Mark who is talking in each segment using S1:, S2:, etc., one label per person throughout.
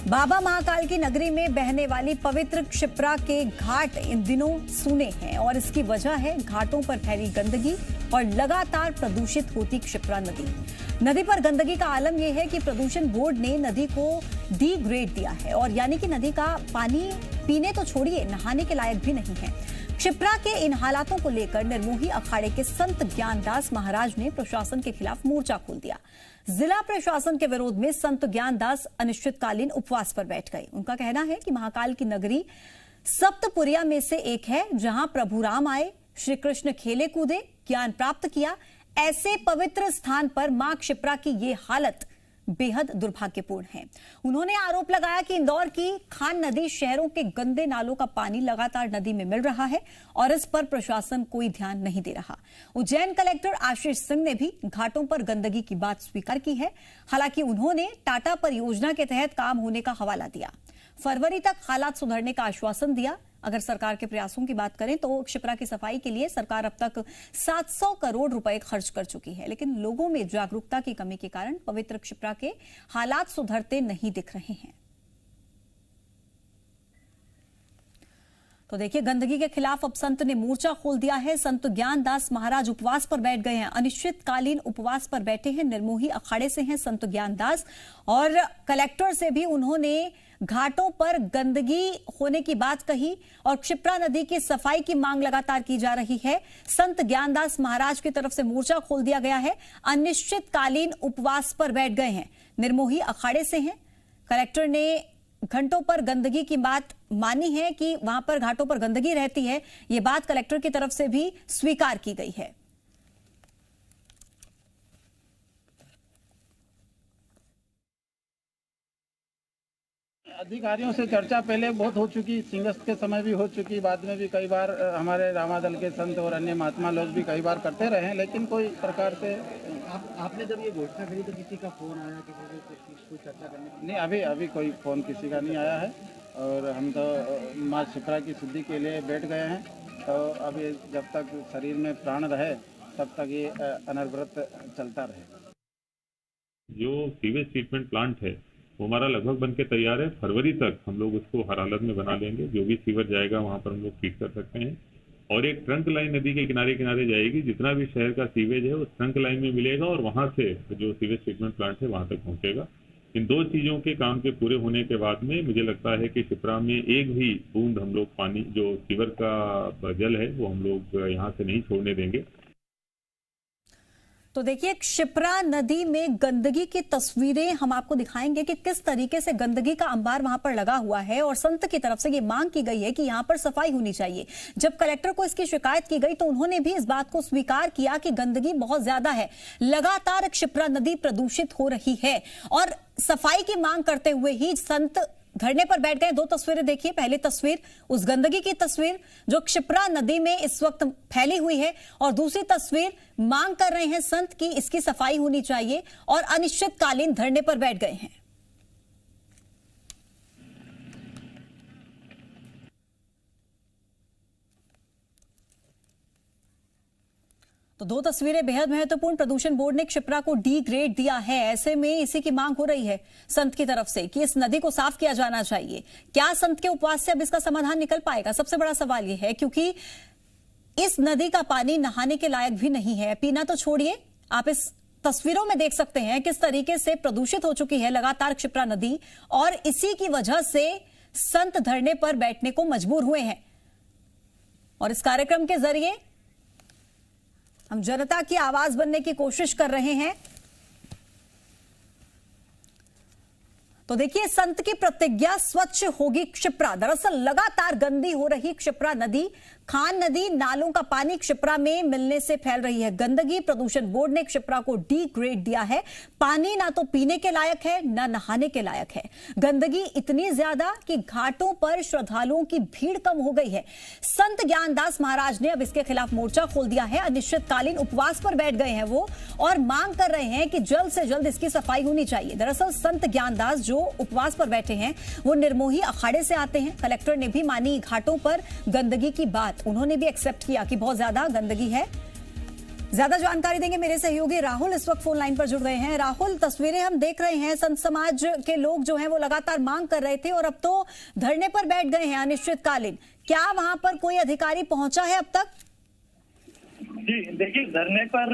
S1: बाबा महाकाल की नगरी में बहने वाली पवित्र क्षिप्रा के घाट इन दिनों सूने हैं और इसकी वजह है घाटों पर फैली गंदगी और लगातार प्रदूषित होती क्षिप्रा नदी। नदी पर गंदगी का आलम यह है कि प्रदूषण बोर्ड ने नदी को डी ग्रेड दिया है और यानी कि नदी का पानी पीने तो छोड़िए नहाने के लायक भी नहीं है। क्षिप्रा के इन हालातों को लेकर निर्मोही अखाड़े के संत ज्ञानदास महाराज ने प्रशासन के खिलाफ मोर्चा खोल दिया। जिला प्रशासन के विरोध में संत ज्ञानदास अनिश्चितकालीन उपवास पर बैठ गए। उनका कहना है कि महाकाल की नगरी सप्तपुरिया में से एक है जहां प्रभु राम आए, श्री कृष्ण खेले कूदे, ज्ञान प्राप्त किया। ऐसे पवित्र स्थान पर मां क्षिप्रा की ये हालत बेहद दुर्भाग्यपूर्ण है। उन्होंने आरोप लगाया कि इंदौर की खान नदी शहरों के गंदे नालों का पानी लगातार नदी में मिल रहा है और इस पर प्रशासन कोई ध्यान नहीं दे रहा। उज्जैन कलेक्टर आशीष सिंह ने भी घाटों पर गंदगी की बात स्वीकार की है। हालांकि उन्होंने टाटा परियोजना के तहत काम होने का हवाला दिया। फरवरी तक हालात सुधरने का आश्वासन दिया। अगर सरकार के प्रयासों की बात करें तो क्षिप्रा की सफाई के लिए सरकार अब तक 700 करोड़ रुपए खर्च कर चुकी है, लेकिन लोगों में जागरूकता की कमी के कारण पवित्र क्षिप्रा के हालात सुधरते नहीं दिख रहे हैं। तो देखिए, गंदगी के खिलाफ अब संत ने मोर्चा खोल दिया है। संत ज्ञानदास महाराज उपवास पर बैठ गए हैं, अनिश्चितकालीन उपवास पर बैठे हैं। निर्मोही अखाड़े से हैं संत ज्ञानदास और कलेक्टर से भी उन्होंने घाटों पर गंदगी होने की बात कही और क्षिप्रा नदी की सफाई की मांग लगातार की जा रही है। संत ज्ञानदास महाराज की तरफ से मोर्चा खोल दिया गया है, अनिश्चितकालीन उपवास पर बैठ गए हैं। निर्मोही अखाड़े से हैं। कलेक्टर ने घाटों पर गंदगी की बात मानी है कि वहां पर घाटों पर गंदगी रहती है। यह बात कलेक्टर की तरफ से भी स्वीकार की गई है।
S2: अधिकारियों से चर्चा पहले बहुत हो चुकी, सिंगस्त के समय भी हो चुकी, बाद में भी कई बार हमारे रामादल के संत और अन्य महात्मा लोग भी कई बार करते रहे, लेकिन कोई प्रकार से
S3: आपने जब ये घोषणा करी तो किसी का फोन आया, किसी से कोई चर्चा करने?
S2: नहीं, अभी कोई फोन किसी का नहीं आया है और हम तो माँ क्षिप्रा की शुद्धि के लिए बैठ गए हैं। तो अभी जब तक शरीर में प्राण रहे तब तक ये अनवरत चलता रहे।
S4: जो सीवेज ट्रीटमेंट प्लांट है वो हमारा लगभग बन के तैयार है। फरवरी तक हम लोग उसको हर हालत में बना लेंगे। जो भी सीवर जाएगा वहां पर हम लोग ट्रीट कर सकते हैं और एक ट्रंक लाइन नदी के किनारे किनारे जाएगी। जितना भी शहर का सीवेज है उस ट्रंक लाइन में मिलेगा और वहां से जो सीवेज ट्रीटमेंट प्लांट है वहां तक पहुंचेगा। इन दो चीजों के काम के पूरे होने के बाद में मुझे लगता है कि क्षिप्रा में एक भी बूंद हम लोग पानी जो सीवर का जल है वो हम लोग यहाँ से नहीं छोड़ने देंगे।
S1: तो देखिए, क्षिप्रा नदी में गंदगी की तस्वीरें हम आपको दिखाएंगे कि किस तरीके से गंदगी का अंबार वहां पर लगा हुआ है और संत की तरफ से ये मांग की गई है कि यहां पर सफाई होनी चाहिए। जब कलेक्टर को इसकी शिकायत की गई तो उन्होंने भी इस बात को स्वीकार किया कि गंदगी बहुत ज्यादा है, लगातार क्षिप्रा नदी प्रदूषित हो रही है और सफाई की मांग करते हुए ही संत धरने पर बैठ गए। दो तस्वीरें देखिए। पहली तस्वीर उस गंदगी की तस्वीर जो क्षिप्रा नदी में इस वक्त फैली हुई है और दूसरी तस्वीर मांग कर रहे हैं संत की इसकी सफाई होनी चाहिए और अनिश्चितकालीन धरने पर बैठ गए हैं। तो दो तस्वीरें बेहद महत्वपूर्ण। प्रदूषण बोर्ड ने क्षिप्रा को डी ग्रेड दिया है। ऐसे में इसी की मांग हो रही है संत की तरफ से कि इस नदी को साफ किया जाना चाहिए। क्या संत के उपवास से अब इसका समाधान निकल पाएगा? सबसे बड़ा सवाल यह है, क्योंकि इस नदी का पानी नहाने के लायक भी नहीं है, पीना तो छोड़िए। आप इस तस्वीरों में देख सकते हैं किस तरीके से प्रदूषित हो चुकी है लगातार क्षिप्रा नदी और इसी की वजह से संत धरने पर बैठने को मजबूर हुए हैं। और इस कार्यक्रम के जरिए हम जनता की आवाज बनने की कोशिश कर रहे हैं। तो देखिए, संत की प्रतिज्ञा, स्वच्छ होगी क्षिप्रा। दरअसल लगातार गंदी हो रही क्षिप्रा नदी, खान नदी, नालों का पानी क्षिप्रा में मिलने से फैल रही है गंदगी। प्रदूषण बोर्ड ने क्षिप्रा को डी ग्रेड दिया है। पानी ना तो पीने के लायक है ना नहाने के लायक है। गंदगी इतनी ज्यादा कि घाटों पर श्रद्धालुओं की भीड़ कम हो गई है। संत ज्ञानदास महाराज ने अब इसके खिलाफ मोर्चा खोल दिया है। अनिश्चितकालीन उपवास पर बैठ गए हैं वो और मांग कर रहे हैं कि जल्द से जल्द इसकी सफाई होनी चाहिए। दरअसल संत ज्ञानदास जो उपवास पर बैठे हैं वो निर्मोही अखाड़े से आते हैं। कलेक्टर ने भी मानी घाटों पर गंदगी की बात, उन्होंने भी एक्सेप्ट किया कि बहुत ज्यादा गंदगी है। ज्यादा जानकारी देंगे मेरे सहयोगी राहुल इस वक्त फोन लाइन पर जुड़ गए हैं। राहुल, तस्वीरें हम देख रहे हैं, संत समाज के लोग जो हैं वो लगातार मांग कर रहे थे और अब तो धरने पर बैठ गए हैं अनिश्चितकालीन। क्या वहां पर कोई अधिकारी पहुंचा है अब तक?
S5: जी देखिए, धरने पर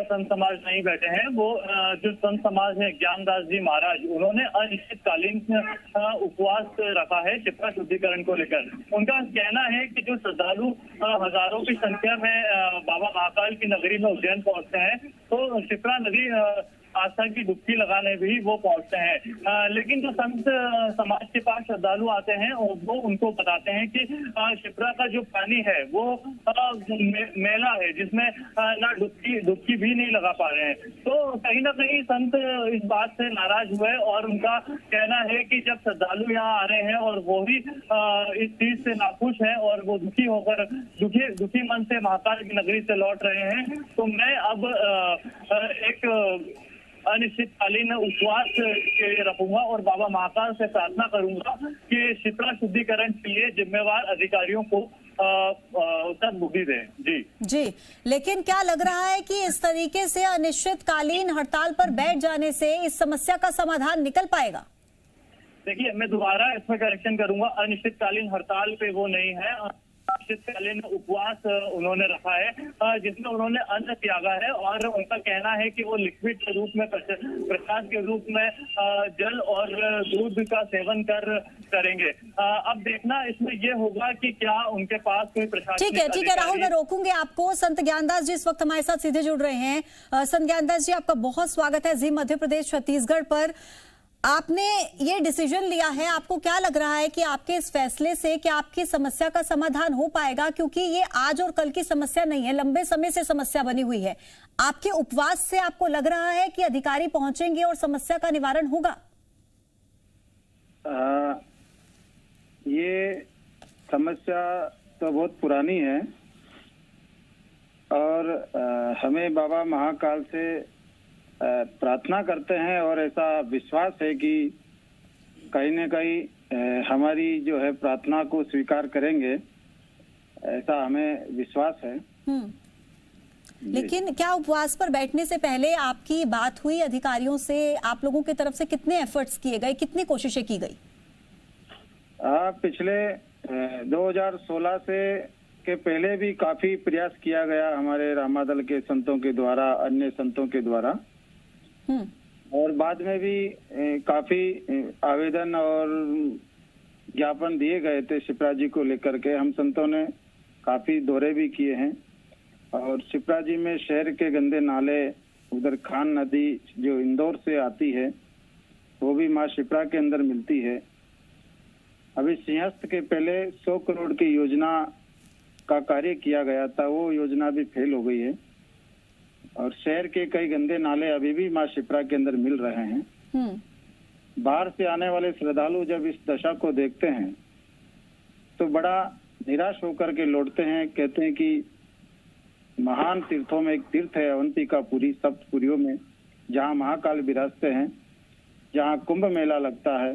S5: संत समाज नहीं बैठे हैं। वो जो संत समाज है ज्ञानदास जी महाराज, उन्होंने अनिश्चितकालीन उपवास रखा है शिप्रा शुद्धिकरण को लेकर। उनका कहना है कि जो श्रद्धालु हजारों की संख्या में बाबा महाकाल की नगरी में उज्जैन पहुंचते हैं तो शिप्रा नदी आस्था की डुबकी लगाने भी वो पहुंचते हैं, लेकिन जो संत समाज के पास श्रद्धालु आते हैं वो उनको बताते हैं कि शिप्रा का जो पानी है वो मैला है, जिसमें ना डुबकी भी नहीं लगा पा रहे हैं। तो कहीं ना कहीं संत इस बात से नाराज हुए और उनका कहना है कि जब श्रद्धालु यहाँ आ रहे हैं और वो भी इस चीज से नाखुश है और वो दुखी होकर दुखी मन से महाकाल की नगरी से लौट रहे हैं, तो मैं अब एक अनिश्चितकालीन उपवास रखूंगा और बाबा महाकाल से प्रार्थना करूंगा कि शिप्रा शुद्धिकरण के लिए जिम्मेवार अधिकारियों को बुद्धि दें। जी,
S1: लेकिन क्या लग रहा है कि इस तरीके से अनिश्चितकालीन हड़ताल पर बैठ जाने से इस समस्या का समाधान निकल पाएगा?
S5: देखिए, मैं दोबारा इसमें करेक्शन करूंगा, अनिश्चितकालीन हड़ताल पे वो नहीं है, अनिश्चितकालीन उपवास उन्होंने रखा है जिसमें उन्होंने अन्न त्यागा है और उनका कहना है कि वो लिक्विड के रूप में प्रसाद के रूप में जल और दूध का सेवन करेंगे। अब देखना इसमें ये होगा कि क्या उनके पास कोई प्रसाद।
S1: ठीक है राहुल, मैं रोकूंगी आपको। संत ज्ञानदास जी इस वक्त हमारे साथ सीधे जुड़ रहे हैं। संत ज्ञानदास जी, आपका बहुत स्वागत है जी मध्य प्रदेश छत्तीसगढ़ पर। आपने ये डिसीजन लिया है, आपको क्या लग रहा है कि आपके इस फैसले से क्या आपकी समस्या का समाधान हो पाएगा? क्योंकि ये आज और कल की समस्या नहीं है, लंबे समय से समस्या बनी हुई है। आपके उपवास से आपको लग रहा है कि अधिकारी पहुंचेंगे और समस्या का निवारण होगा?
S2: ये समस्या तो बहुत पुरानी है और हमें बाबा महाकाल से प्रार्थना करते हैं और ऐसा विश्वास है कि कहीं न कहीं हमारी जो है प्रार्थना को स्वीकार करेंगे, ऐसा हमें विश्वास है।
S1: लेकिन क्या उपवास पर बैठने से पहले आपकी बात हुई अधिकारियों से? आप लोगों की तरफ से कितने एफर्ट्स किए गए, कितनी कोशिशें की गई?
S2: पिछले 2016 से के पहले भी काफी प्रयास किया गया हमारे रामादल के संतों के द्वारा, अन्य संतों के द्वारा, और बाद में भी काफी आवेदन और ज्ञापन दिए गए थे शिप्रा जी को लेकर के। हम संतों ने काफी दौरे भी किए हैं और शिप्रा जी में शहर के गंदे नाले, उधर खान नदी जो इंदौर से आती है वो भी माँ शिप्रा के अंदर मिलती है। अभी सिंहस्थ के पहले 100 करोड़ की योजना का कार्य किया गया था, वो योजना भी फेल हो गई है और शहर के कई गंदे नाले अभी भी माँ शिप्रा के अंदर मिल रहे हैं। बाहर से आने वाले श्रद्धालु जब इस दशा को देखते हैं तो बड़ा निराश होकर के लौटते हैं। कहते हैं कि महान तीर्थों में एक तीर्थ है अवंतिकापुरी, सप्तपुरियों में, जहाँ महाकाल विराजते हैं, जहाँ कुंभ मेला लगता है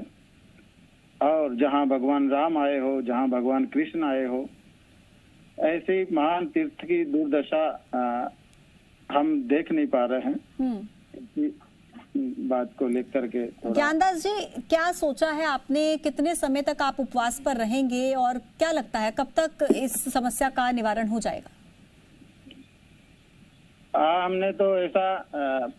S2: और जहाँ भगवान राम आए हो, जहाँ भगवान कृष्ण आए हो, ऐसे महान तीर्थ की दुर्दशा हम देख नहीं पा रहे हैं। बात को लेकर के
S1: ज्ञानदास जी, क्या सोचा है आपने? कितने समय तक आप उपवास पर रहेंगे और क्या लगता है कब तक इस समस्या का निवारण हो जाएगा?
S2: हमने तो ऐसा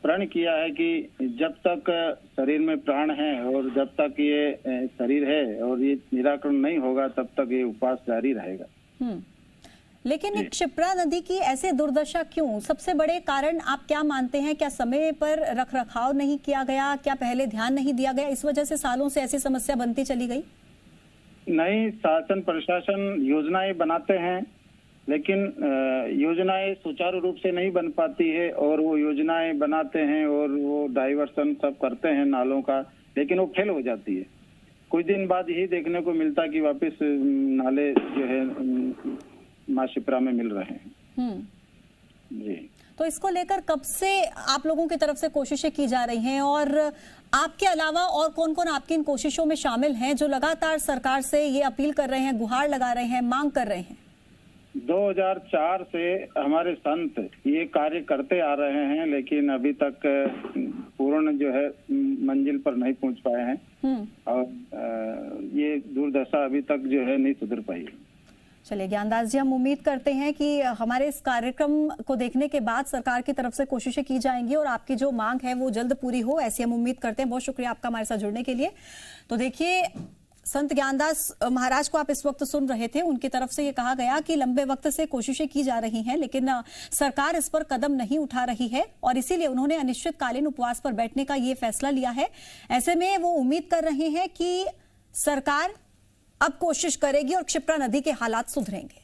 S2: प्रण किया है कि जब तक शरीर में प्राण है और जब तक ये शरीर है और ये निराकरण नहीं होगा तब तक ये उपवास जारी रहेगा।
S1: लेकिन एक शिप्रा नदी की ऐसे दुर्दशा क्यों? सबसे बड़े कारण आप क्या मानते हैं? क्या समय पर रखरखाव नहीं किया गया? क्या पहले ध्यान नहीं दिया गया? इस वजह से सालों से ऐसी समस्या बनती चली गई?
S2: नहीं, शासन प्रशासन योजनाएं बनाते हैं लेकिन योजनाएं सुचारू रूप से नहीं बन पाती है और वो योजनाएं बनाते हैं और वो डाइवर्सन सब करते हैं नालों का, लेकिन वो फेल हो जाती है। कुछ दिन बाद यही देखने को मिलता कि वापस नाले जो है माँ शिप्रा में मिल रहे हैं। जी,
S1: तो इसको लेकर कब से आप लोगों की तरफ से कोशिशें की जा रही हैं और आपके अलावा और कौन कौन आपकी इन कोशिशों में शामिल हैं जो लगातार सरकार से ये अपील कर रहे हैं, गुहार लगा रहे हैं, मांग कर रहे हैं?
S2: 2004 से हमारे संत ये कार्य करते आ रहे हैं, लेकिन अभी तक पूर्ण जो है मंजिल पर नहीं पहुंच पाए हैं और ये दुर्दशा अभी तक जो है नहीं सुधर पाई।
S1: चलिए ज्ञानदास जी, हम उम्मीद करते हैं कि हमारे इस कार्यक्रम को देखने के बाद सरकार की तरफ से कोशिशें की जाएंगी और आपकी जो मांग है वो जल्द पूरी हो, ऐसी हम उम्मीद करते हैं। बहुत शुक्रिया आपका हमारे साथ जुड़ने के लिए। तो देखिए, संत ज्ञानदास महाराज को आप इस वक्त सुन रहे थे, उनकी तरफ से ये कहा गया कि लंबे वक्त से कोशिशें की जा रही हैं लेकिन सरकार इस पर कदम नहीं उठा रही है और इसीलिए उन्होंने अनिश्चितकालीन उपवास पर बैठने का ये फैसला लिया है। ऐसे में वो उम्मीद कर रहे हैं कि सरकार अब कोशिश करेगी और क्षिप्रा नदी के हालात सुधरेंगे।